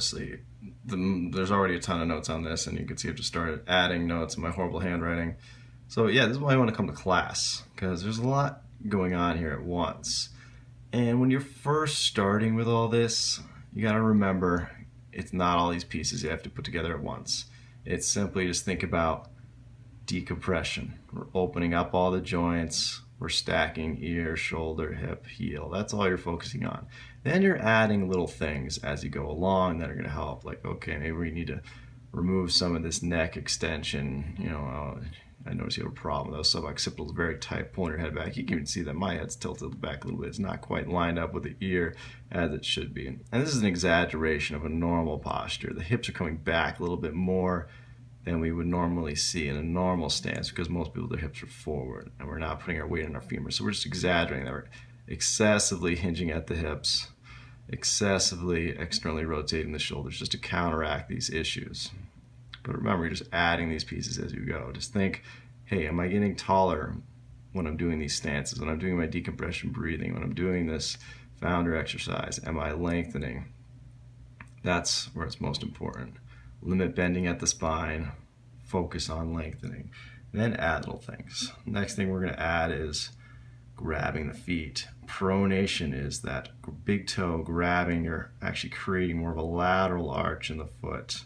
obviously, there's already a ton of notes on this, and you can see I've just started adding notes in my horrible handwriting. So yeah, this is why I want to come to class, because there's a lot going on here at once. And when you're first starting with all this, you got to remember it's not all these pieces you have to put together at once. It's simply just think about decompression. We're opening up all the joints. We're stacking ear, shoulder, hip, heel. That's all you're focusing on. Then you're adding little things as you go along that are going to help. Like, okay, maybe we need to remove some of this neck extension. I notice you have a problem. Those suboccipitals very tight, pulling your head back. You can even see that my head's tilted back a little bit. It's not quite lined up with the ear as it should be. And this is an exaggeration of a normal posture. The hips are coming back a little bit more than we would normally see in a normal stance, because most people, their hips are forward and we're not putting our weight on our femur. So we're just exaggerating that. We're excessively hinging at the hips, excessively externally rotating the shoulders just to counteract these issues. But remember, you're just adding these pieces as you go. Just think, hey, am I getting taller when I'm doing these stances, when I'm doing my decompression breathing, when I'm doing this founder exercise? Am I lengthening? That's where it's most important. Limit bending at the spine, focus on lengthening. Then add little things. Next thing we're going to add is grabbing the feet. Pronation is that big toe grabbing. You're actually creating more of a lateral arch in the foot,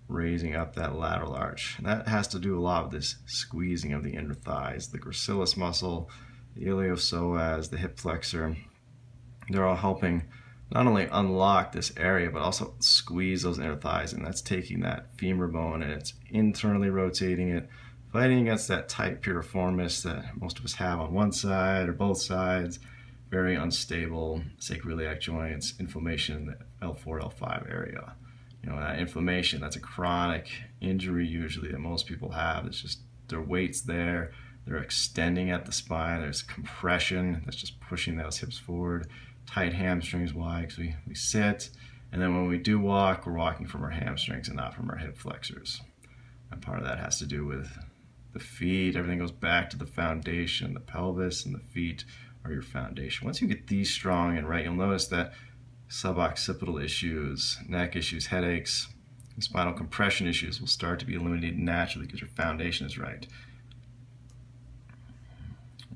raising up that lateral arch. And that has to do a lot with this squeezing of the inner thighs, the gracilis muscle, the iliopsoas, the hip flexor. They're all helping not only unlock this area, but also squeeze those inner thighs. And that's taking that femur bone and it's internally rotating it, fighting against that tight piriformis that most of us have on one side or both sides. Very unstable sacroiliac joints, inflammation in the L4, L5 area. That inflammation, that's a chronic injury usually that most people have. It's just their weight's there, they're extending at the spine, there's compression that's just pushing those hips forward. Tight hamstrings. Why? Because we sit, and then when we do walk, we're walking from our hamstrings and not from our hip flexors. And part of that has to do with the feet. Everything goes back to the foundation. The pelvis and the feet are your foundation. Once you get these strong and right, you'll notice that suboccipital issues, neck issues, headaches, and spinal compression issues will start to be eliminated naturally because your foundation is right.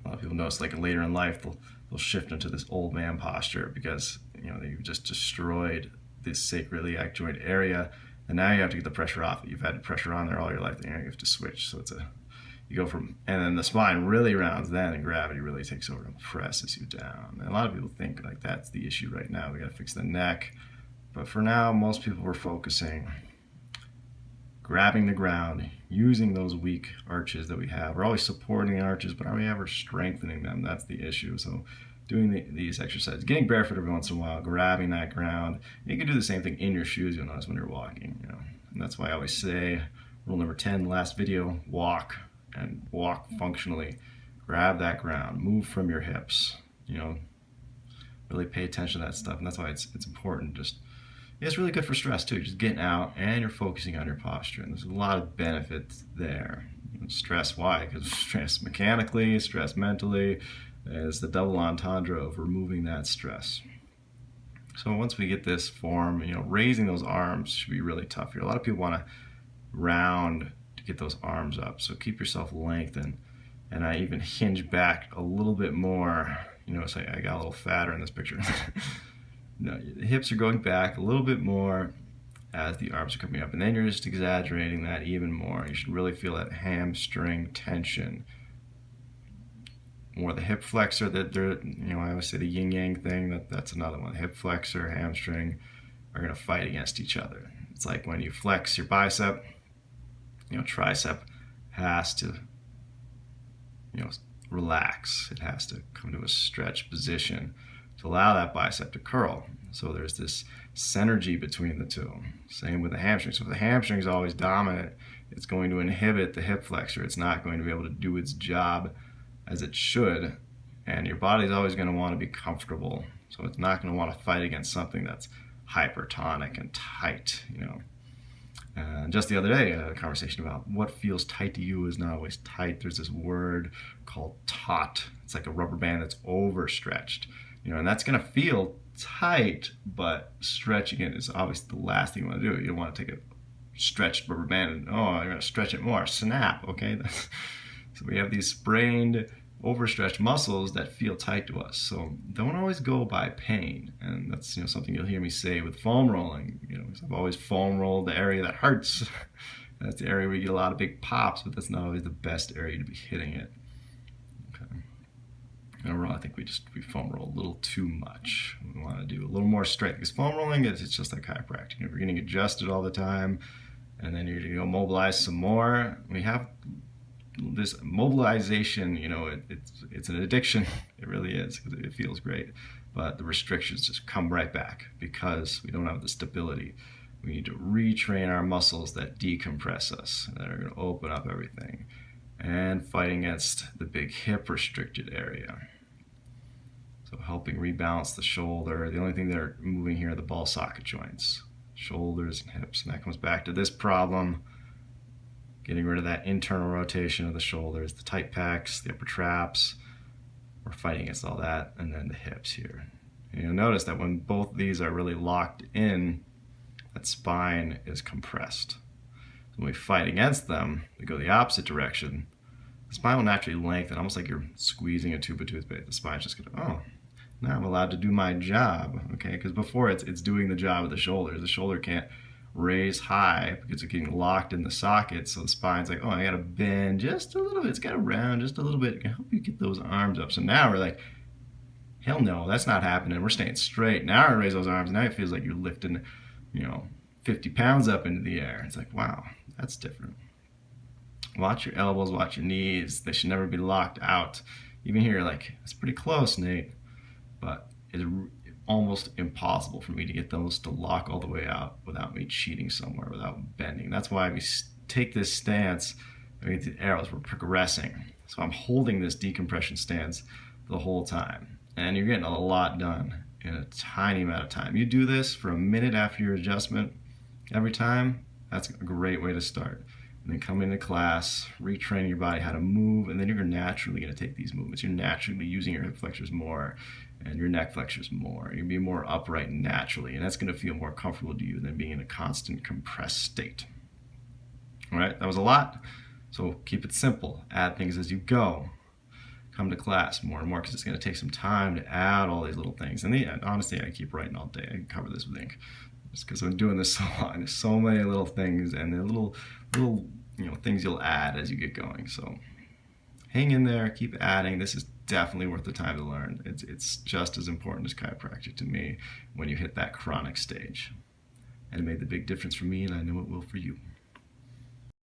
A lot of people notice, like later in life, they'll shift into this old man posture because you've just destroyed this sacroiliac joint area, and now you have to get the pressure off it. You've had pressure on there all your life, and you have to switch. So you go from, and then the spine really rounds then, and gravity really takes over and presses you down. And a lot of people think like that's the issue right now. We got to fix the neck, but for now, most people are focusing grabbing the ground, using those weak arches that we have. We're always supporting the arches, but are we ever strengthening them? That's the issue. So doing these exercises, getting barefoot every once in a while, grabbing that ground. You can do the same thing in your shoes, you'll notice, when you're walking. And that's why I always say, rule number 10, last video, walk, and walk functionally. Grab that ground, move from your hips, really pay attention to that stuff. And that's why it's important. It's really good for stress too. Just getting out and you're focusing on your posture. And there's a lot of benefits there. Stress, why? Because stress mechanically, stress mentally, is the double entendre of removing that stress. So once we get this form, raising those arms should be really tough here. A lot of people want to round to get those arms up. So keep yourself lengthened. And I even hinge back a little bit more. So I got a little fatter in this picture. No, the hips are going back a little bit more as the arms are coming up, and then you're just exaggerating that even more. You should really feel that hamstring tension. More the hip flexor, I always say the yin yang thing, that's another one. Hip flexor, hamstring are going to fight against each other. It's like when you flex your bicep, tricep has to, relax. It has to come to a stretch position to allow that bicep to curl. So there's this synergy between the two. Same with the hamstring. So if the hamstring is always dominant, it's going to inhibit the hip flexor. It's not going to be able to do its job as it should. And your body's always going to want to be comfortable. So it's not going to want to fight against something that's hypertonic and tight, just the other day, I had a conversation about what feels tight to you is not always tight. There's this word called taut. It's like a rubber band that's overstretched. And that's going to feel tight, but stretching it is obviously the last thing you want to do. You don't want to take a stretched rubber band and, oh, I'm going to stretch it more. Snap, okay? So we have these sprained, overstretched muscles that feel tight to us. So don't always go by pain. And that's something you'll hear me say with foam rolling. I've always foam rolled the area that hurts. That's the area where you get a lot of big pops, but that's not always the best area to be hitting it. Okay. Overall, I think we foam roll a little too much. We want to do a little more straight, because foam rolling it's just like chiropractic. If you're getting adjusted all the time, and then you're going to go mobilize some more, we have this mobilization, it's an addiction. It really is, because it feels great. But the restrictions just come right back because we don't have the stability. We need to retrain our muscles that decompress us, that are going to open up everything, and fight against the big hip restricted area. So helping rebalance the shoulder. The only thing that are moving here are the ball socket joints, shoulders and hips. And that comes back to this problem. Getting rid of that internal rotation of the shoulders, the tight pecs, the upper traps. We're fighting against all that, and then the hips here. And you'll notice that when both of these are really locked in, that spine is compressed. So when we fight against them, we go the opposite direction. The spine will naturally lengthen, almost like you're squeezing a tube of toothpaste. The spine's just going to, oh, now I'm allowed to do my job, okay? Because before it's doing the job of the shoulders. The shoulder can't raise high because it's getting locked in the socket, so the spine's like, oh, I gotta bend just a little bit, it's gotta round just a little bit, it can help you get those arms up. So now we're like, hell no, that's not happening, we're staying straight. Now I raise those arms, now it feels like you're lifting 50 pounds up into the air. It's like, wow, that's different. Watch your elbows, watch your knees, they should never be locked out. Even here, like, it's pretty close, Nate, but it's almost impossible for me to get those to lock all the way out without me cheating somewhere, without bending. That's why we take this stance, the arrows, we're progressing. So I'm holding this decompression stance the whole time. And you're getting a lot done in a tiny amount of time. You do this for a minute after your adjustment every time, that's a great way to start. And then come into class, retrain your body how to move, and then you're naturally going to take these movements. You're naturally using your hip flexors more and your neck flexors more. You'll be more upright naturally, and that's going to feel more comfortable to you than being in a constant compressed state. All right, that was a lot, so keep it simple. Add things as you go. Come to class more and more, because it's going to take some time to add all these little things. And honestly, I keep writing all day. I can cover this with ink, just because I'm doing this so long. There's so many little things, and the little things you'll add as you get going. So hang in there, keep adding. This is definitely worth the time to learn. It's just as important as chiropractic to me when you hit that chronic stage. And it made the big difference for me, and I know it will for you.